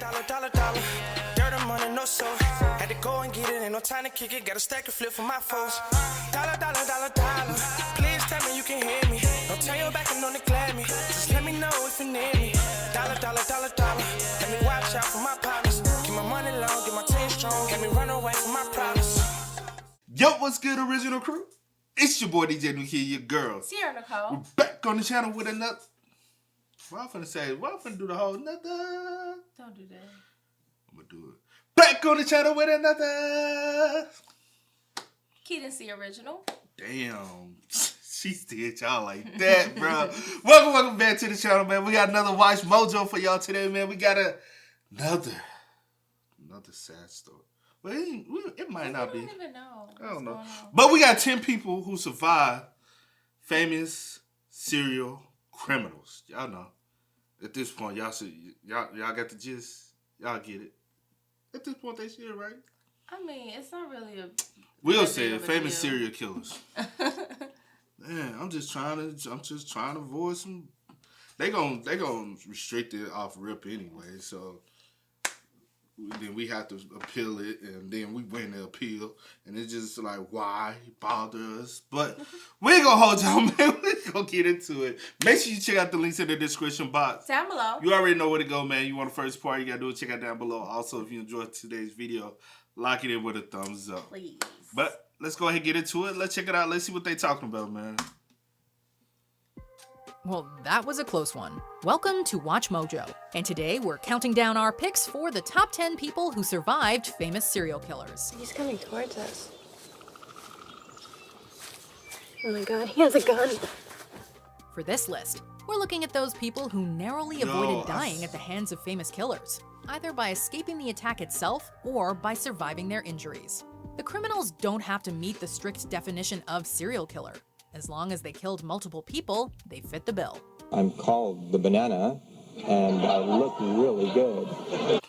dollar. Dirt and money, no soul. Had to go and get it, ain't no time to kick it. Got a stack of flip for my foes. Dollar. Please tell me you can hear me. Don't turn your back and don't neglect me. Just let me know if you need me. Dollar. Let me watch out for my partners. Keep my money long, get my team strong. Let me run away from my problems. Yo, what's good, original crew? It's your boy DJ New here, your girl. Sierra Nicole. We're back on the channel with another. What I'm finna do the whole another. Don't do that. I'm gonna do it. Back on the channel with another. Kid and C original. Damn. She did y'all like that, bro. Welcome back to the channel, man. We got another Watch Mojo for y'all today, man. We got another sad story. Well, it might not be. I don't even know. I don't know. But we got 10 people who survived famous serial criminals. Y'all know. At this point, y'all got the gist. Y'all get it. At this point, they should, right? I mean, it's not really a. We'll say famous serial killers. Man, I'm just trying to avoid some. They gonna restrict it off rip anyway. So then we have to appeal it, and then we win the appeal, and it's just like, why bother us? But we ain't gonna hold y'all, man. We're gonna get into it. Make sure you check out the links in the description box. Down below. You already know where to go, man. You want the first part, you gotta do it. Check out down below. Also, if you enjoyed today's video, lock it in with a thumbs up. Please. But let's go ahead and get into it. Let's check it out. Let's see what they talking about, man. Well, that was a close one. Welcome to Watch Mojo, and today we're counting down our picks for the top 10 people who survived famous serial killers. He's coming towards us. Oh my god, he has a gun. For this list, we're looking at those people who narrowly avoided dying at the hands of famous killers, either by escaping the attack itself or by surviving their injuries. The criminals don't have to meet the strict definition of serial killer. As long as they killed multiple people, they fit the bill. I'm called the Banana, and I look really good.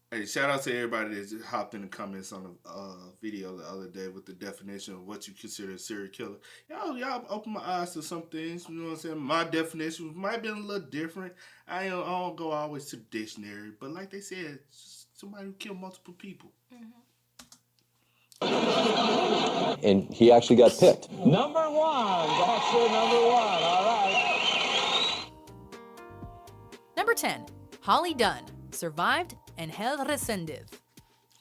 Hey, shout out to everybody that just hopped in the comments on the video the other day with the definition of what you consider a serial killer. Y'all opened my eyes to some things, you know what I'm saying? My definition might have been a little different. I don't go always to the dictionary, but like they said, somebody who killed multiple people. And he actually got picked. Number one. That's your number one. All right. Number 10. Holly Dunn, survived and held Resendez.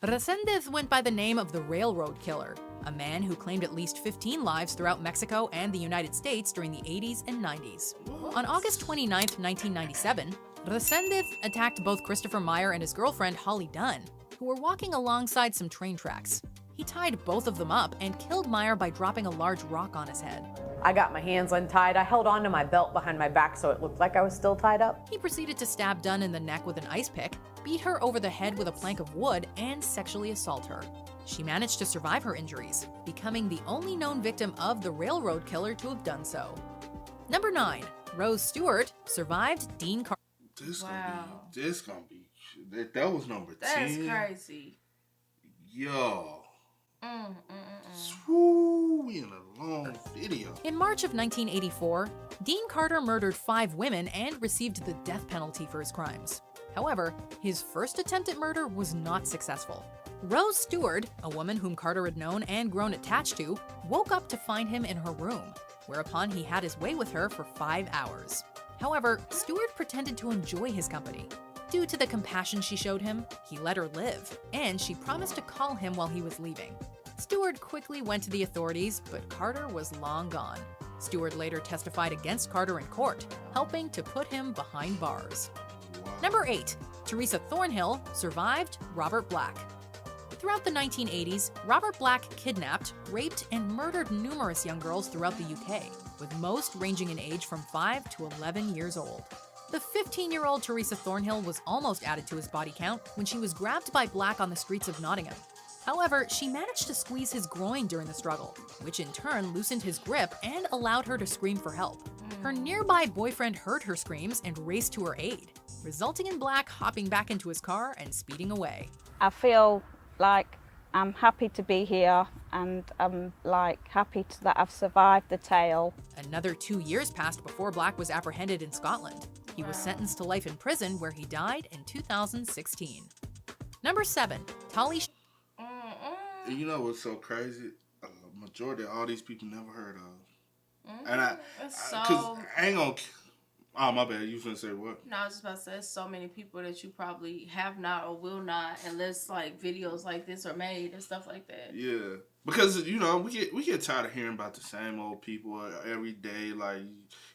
Resendez went by the name of the Railroad Killer, a man who claimed at least 15 lives throughout Mexico and the United States during the 80s and 90s. On August 29, 1997, Resendez attacked both Christopher Meyer and his girlfriend Holly Dunn, who were walking alongside some train tracks. He tied both of them up and killed Meyer by dropping a large rock on his head. I got my hands untied. I held onto my belt behind my back so it looked like I was still tied up. He proceeded to stab Dunn in the neck with an ice pick, beat her over the head with a plank of wood, and sexually assault her. She managed to survive her injuries, becoming the only known victim of the Railroad Killer to have done so. Number 9. Rose Stewart survived Dean Carter. That was number 10. That's crazy. Yo. Swoo, in a long video. In March of 1984, Dean Carter murdered 5 women and received the death penalty for his crimes. However, his first attempt at murder was not successful. Rose Stewart, a woman whom Carter had known and grown attached to, woke up to find him in her room, whereupon he had his way with her for 5 hours. However, Stewart pretended to enjoy his company. Due to the compassion she showed him, he let her live, and she promised to call him while he was leaving. Stewart quickly went to the authorities, but Carter was long gone. Stewart later testified against Carter in court, helping to put him behind bars. Number 8. Teresa Thornhill survived Robert Black. Throughout the 1980s, Robert Black kidnapped, raped, and murdered numerous young girls throughout the UK, with most ranging in age from 5 to 11 years old. The 15-year-old Teresa Thornhill was almost added to his body count when she was grabbed by Black on the streets of Nottingham. However, she managed to squeeze his groin during the struggle, which in turn loosened his grip and allowed her to scream for help. Her nearby boyfriend heard her screams and raced to her aid, resulting in Black hopping back into his car and speeding away. I feel like I'm happy to be here, and I'm happy that I've survived the tale. Another 2 years passed before Black was apprehended in Scotland. He was sentenced to life in prison, where he died in 2016. Number 7, Tali. You know what's so crazy? Majority of all these people never heard of. And because I ain't gonna. Oh, my bad. You finna say what? No, I was just about to say, there's so many people that you probably have not or will not, unless like videos like this are made and stuff like that. Yeah, because you know we get tired of hearing about the same old people every day. Like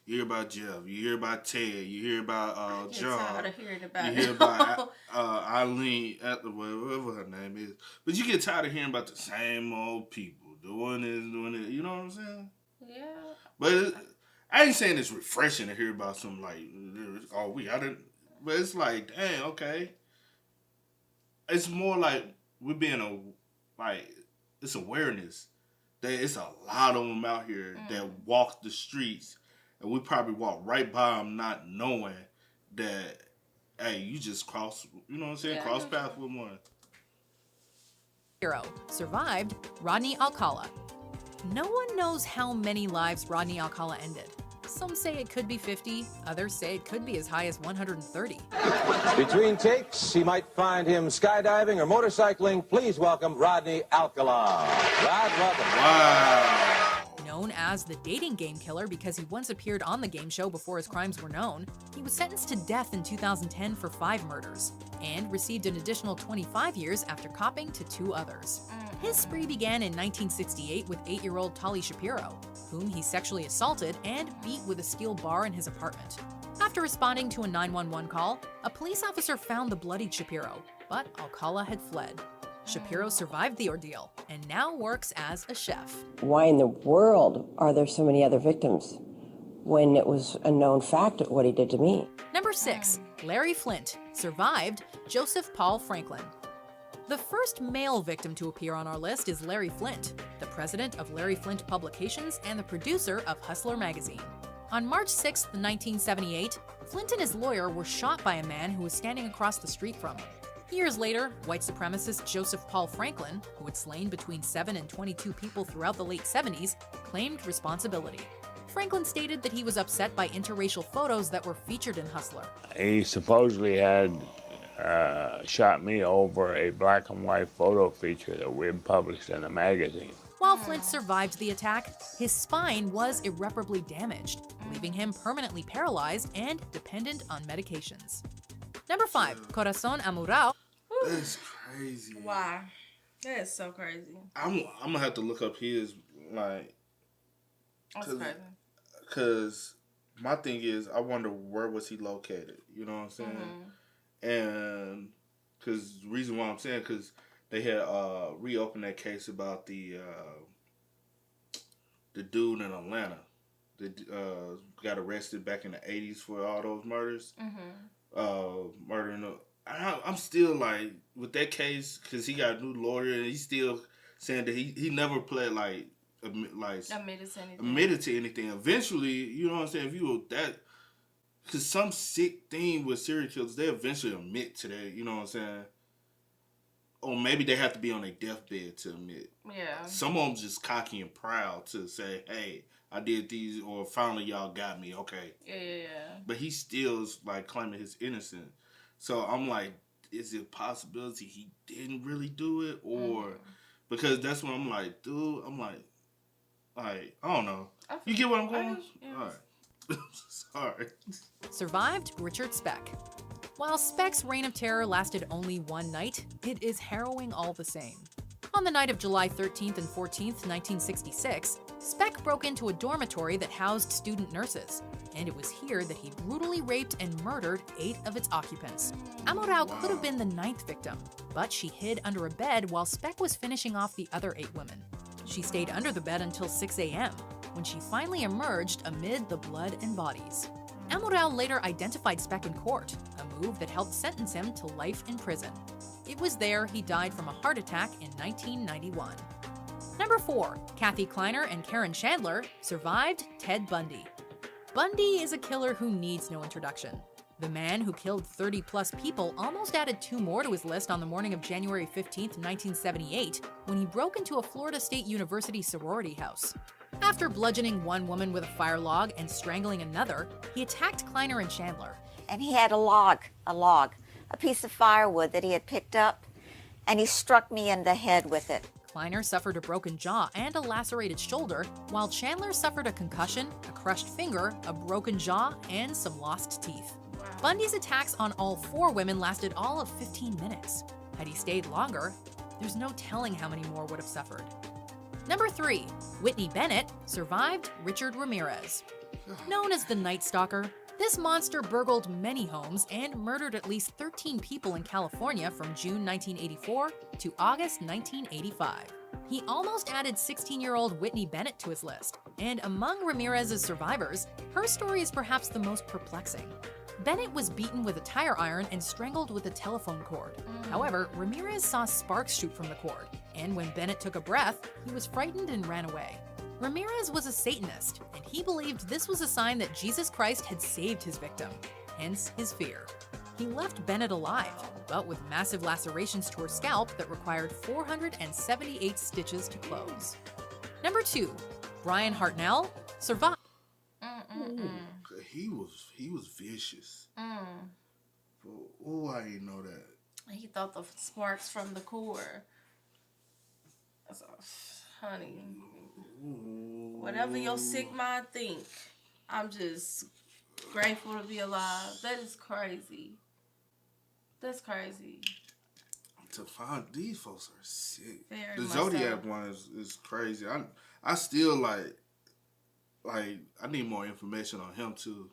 you hear about Jeff, you hear about Ted, you hear about John, tired of hearing about you hear about Eileen, whatever her name is. But you get tired of hearing about the same old people doing this. You know what I'm saying? Yeah. But I ain't saying it's refreshing to hear about something like, I didn't, but it's like, dang, okay. It's more like we're being it's awareness that it's a lot of them out here that walk the streets, and we probably walk right by them not knowing that, hey, you just cross, you know what I'm saying, cross paths with one. Hero survived Rodney Alcala. No one knows how many lives Rodney Alcala ended. Some say it could be 50, others say it could be as high as 130. Between takes, he might find him skydiving or motorcycling. Please welcome Rodney Alcala. Rod, welcome. Wow. Known as the dating game killer because he once appeared on the game show before his crimes were known, he was sentenced to death in 2010 for 5 murders and received an additional 25 years after copping to 2 others. His spree began in 1968 with 8-year-old Tali Shapiro, whom he sexually assaulted and beat with a steel bar in his apartment. After responding to a 911 call, a police officer found the bloodied Shapiro, but Alcala had fled. Shapiro survived the ordeal and now works as a chef. Why in the world are there so many other victims when it was a known fact of what he did to me? Number 6, Larry Flynt survived Joseph Paul Franklin. The first male victim to appear on our list is Larry Flynt, the president of Larry Flynt Publications and the producer of Hustler magazine. On March 6, 1978, Flynt and his lawyer were shot by a man who was standing across the street from him. Years later, white supremacist Joseph Paul Franklin, who had slain between 7 and 22 people throughout the late 70s, claimed responsibility. Franklin stated that he was upset by interracial photos that were featured in Hustler. He supposedly had shot me over a black and white photo feature that we had published in a magazine. While Flynt survived the attack, his spine was irreparably damaged, leaving him permanently paralyzed and dependent on medications. Number 5, Corazon Amurao. That's crazy. Wow. That is so crazy. I'm gonna have to look up his, like, That's crazy. Because my thing is, I wonder where was he located. You know what I'm saying? And because the reason why I'm saying, because they had reopened that case about the dude in Atlanta that got arrested back in the 80s for all those murders. Murdering. I'm still like, with that case, because he got a new lawyer and he's still saying that he never pled admitted to anything. Eventually, you know what I'm saying, if you were that, because some sick thing with serial killers, they eventually admit to that, you know what I'm saying? Or maybe they have to be on their deathbed to admit. Yeah. Some of them just cocky and proud to say, hey, I did these, or finally y'all got me, okay. Yeah. But he still is like claiming his innocence. So I'm like, is it a possibility he didn't really do it? Or, because that's when I'm like, dude, I don't know. You get what I'm going? All right. Sorry. Survived Richard Speck. While Speck's reign of terror lasted only one night, it is harrowing all the same. On the night of July 13th and 14th, 1966, Speck broke into a dormitory that housed student nurses, and it was here that he brutally raped and murdered 8 of its occupants. Amurao could have been the 9th victim, but she hid under a bed while Speck was finishing off the other 8 women. She stayed under the bed until 6 a.m., when she finally emerged amid the blood and bodies. Amurao later identified Speck in court, a move that helped sentence him to life in prison. It was there he died from a heart attack in 1991. Number 4, Kathy Kleiner and Karen Chandler survived Ted Bundy. Bundy is a killer who needs no introduction. The man who killed 30-plus people almost added 2 more to his list on the morning of January 15, 1978, when he broke into a Florida State University sorority house. After bludgeoning one woman with a fire log and strangling another, he attacked Kleiner and Chandler. and he had a piece of firewood that he had picked up, and he struck me in the head with it. Kleiner suffered a broken jaw and a lacerated shoulder, while Chandler suffered a concussion, a crushed finger, a broken jaw, and some lost teeth. Bundy's attacks on all 4 women lasted all of 15 minutes. Had he stayed longer, there's no telling how many more would have suffered. Number 3, Whitney Bennett survived Richard Ramirez. Known as the Night Stalker, this monster burgled many homes and murdered at least 13 people in California from June 1984 to August 1985. He almost added 16-year-old Whitney Bennett to his list, and among Ramirez's survivors, her story is perhaps the most perplexing. Bennett was beaten with a tire iron and strangled with a telephone cord. However, Ramirez saw sparks shoot from the cord, and when Bennett took a breath, he was frightened and ran away. Ramirez was a Satanist, and he believed this was a sign that Jesus Christ had saved his victim, hence his fear. He left Bennett alive, but with massive lacerations to her scalp that required 478 stitches to close. Number 2, Brian Hartnell survived. He was vicious. Oh, I didn't know that. He thought the sparks from the core. So, honey, whatever your sick mind think, I'm just grateful to be alive. That is crazy. That's crazy. To find these folks are sick. Very The much Zodiac so. one is crazy. I still like I need more information on him too.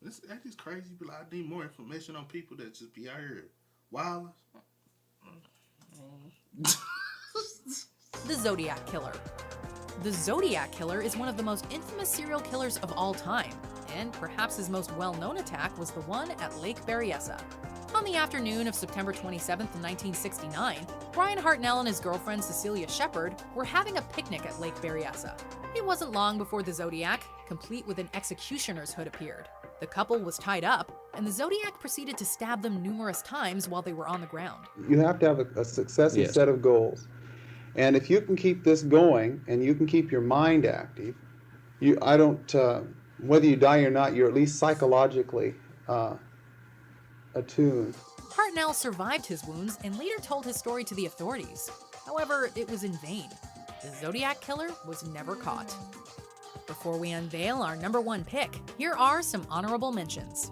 It's crazy, but I need more information on people that just be out here wild. The Zodiac Killer. The Zodiac Killer is one of the most infamous serial killers of all time, and perhaps his most well-known attack was the one at Lake Berryessa. On the afternoon of September 27, 1969, Brian Hartnell and his girlfriend Cecilia Shepard were having a picnic at Lake Berryessa. It wasn't long before the Zodiac, complete with an executioner's hood, appeared. The couple was tied up, and the Zodiac proceeded to stab them numerous times while they were on the ground. You have to have a successive set of goals. And if you can keep this going and you can keep your mind active, whether you die or not, you're at least psychologically attuned. Hartnell survived his wounds and later told his story to the authorities. However, it was in vain. The Zodiac Killer was never caught. Before we unveil our number 1 pick, here are some honorable mentions.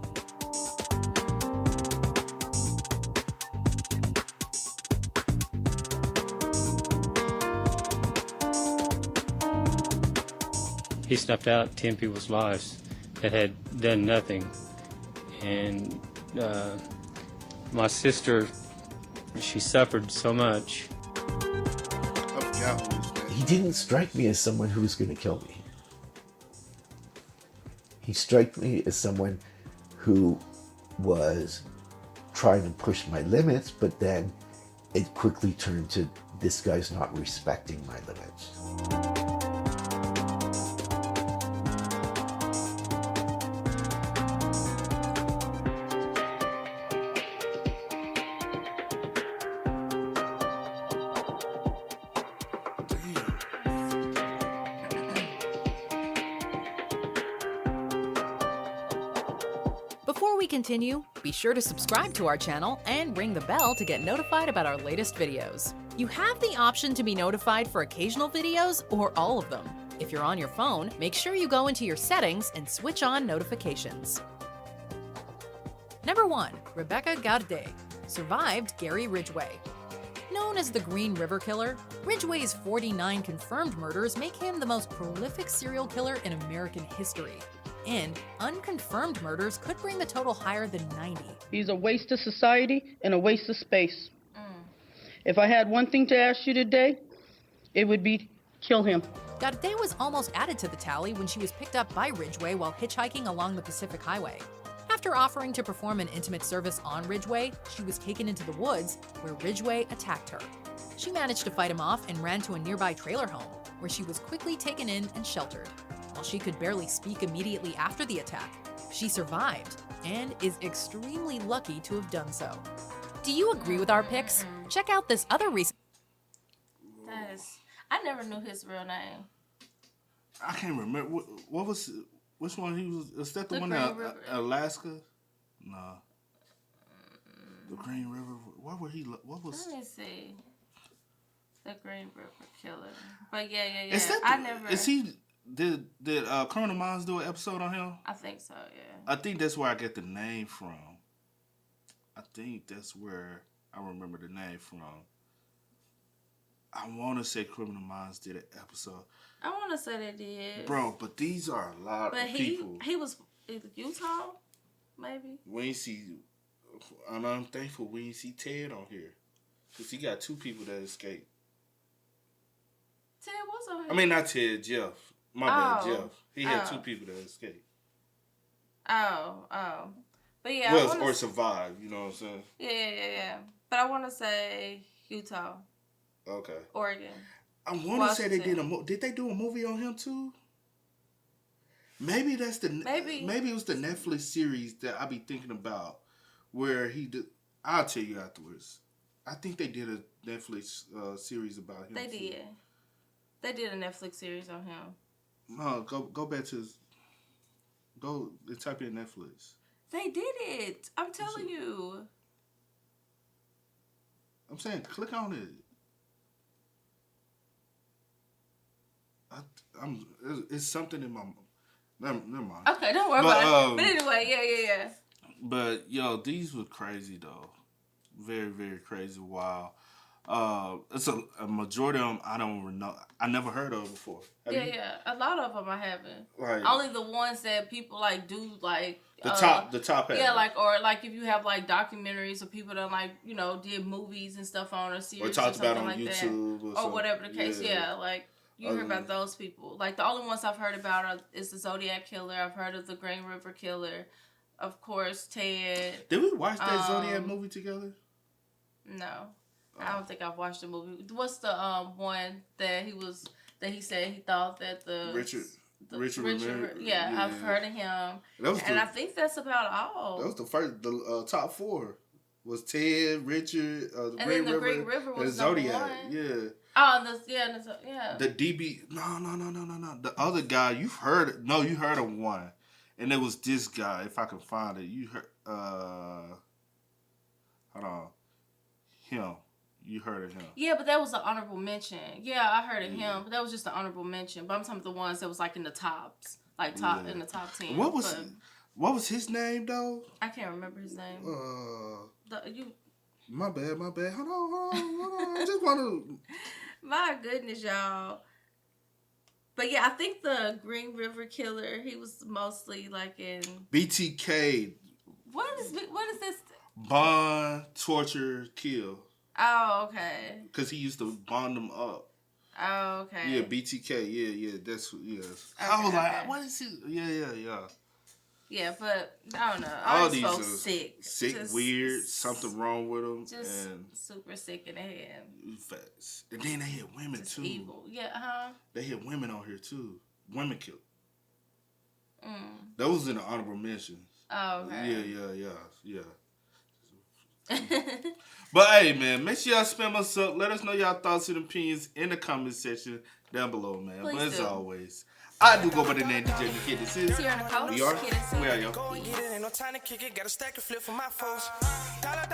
He snuffed out 10 people's lives that had done nothing. And my sister, she suffered so much. He didn't strike me as someone who was going to kill me. He struck me as someone who was trying to push my limits, but then it quickly turned to, this guy's not respecting my limits. Before we continue, be sure to subscribe to our channel and ring the bell to get notified about our latest videos. You have the option to be notified for occasional videos or all of them. If you're on your phone, make sure you go into your settings and switch on notifications. Number 1, Rebecca Garday survived Gary Ridgway. Known as the Green River Killer, Ridgway's 49 confirmed murders make him the most prolific serial killer in American history. And unconfirmed murders could bring the total higher than 90. He's a waste of society and a waste of space. If I had one thing to ask you today, it would be kill him. Garday was almost added to the tally when she was picked up by Ridgway while hitchhiking along the Pacific Highway. After offering to perform an intimate service on Ridgway, she was taken into the woods, where Ridgway attacked her. She managed to fight him off and ran to a nearby trailer home, where she was quickly taken in and sheltered. While she could barely speak immediately after the attack, she survived and is extremely lucky to have done so. Do you agree with our picks? Check out this other recent... I never knew his real name. I can't remember. What was... Which one he was? Was that the one Green in River. Alaska? Nah. The Green River. What was? Let me see. The Green River Killer. But yeah. Is that I never. Is he? Did Criminal Minds do an episode on him? I think so. Yeah. I think that's where I get the name from. I think that's where I remember the name from. I want to say Criminal Minds did an episode. I want to say they did. Bro, but these are a lot of people. He was in Utah, maybe. We ain't see, and I'm thankful we ain't see Ted on here. Because he got 2 people that escaped. Ted was on here. I mean, not Ted, Jeff. My bad, Jeff. He had 2 people that escaped. Oh. But yeah. Well, or survived, you know what I'm saying? Yeah. But I want to say Utah. Okay. Oregon. I want to say they did did they do a movie on him too? Maybe it was the Netflix series that I be thinking about where he did. I'll tell you afterwards. I think they did a Netflix series about him. They did. They did a Netflix series on him. No, go back to go type in Netflix. They did it. I'm telling you. I'm saying click on it. It's something in my. Never mind. Okay, don't worry about it. But anyway, yeah. But yo, these were crazy though, very very crazy. Wow. It's a majority of them I don't know. I never heard of before. Yeah. A lot of them I haven't. Right. Only the ones that people like do like the top. Yeah, like if you have like documentaries or people that like did movies and stuff on or series or talked about on like YouTube or whatever the case. Yeah, like. You hear about those people. Like, the only ones I've heard about is the Zodiac Killer. I've heard of the Green River Killer. Of course, Ted. Did we watch that Zodiac movie together? No. I don't think I've watched the movie. What's the one that he said he thought that the... Richard Ramirez. Yeah, I've heard of him. I think that's about all. That was the first, the top 4. Was Ted, Richard, the Green River was and Zodiac. One. Yeah. Oh, yeah. The DB, no. The other guy, you heard of one, and it was this guy. If I can find it, you heard. Hold on, him. You heard of him? Yeah, but that was an honorable mention. Yeah, I heard of him, but that was just an honorable mention. But I'm talking about the ones that was like in the tops, in the top 10. What was his name though? I can't remember his name. My bad. Hold on. I just want to. My goodness, y'all. But yeah, I think the Green River Killer, he was mostly like in BTK. What is this? Bond, torture, kill. Oh, okay. Because he used to bond them up. Oh, okay. Yeah, BTK. Yeah. That's Okay, I was like, what is he? Yeah. Yeah, but I don't know. All these are sick. Just weird, something wrong with them. Just and super sick in the head. Facts. And then they had women just too. Evil. Yeah, They had women on here too. Women killed. That was in the honorable mentions. Oh, okay. Yeah. But hey, man, make sure y'all spam us up. Let us know y'all thoughts and opinions in the comment section down below, man. Please but as do. always, I do go by the name DJ the Kid. This is. We are. We are, y'all. Go and get it, ain't no time to kick it. Got a stack and flip for my foes. Dollar,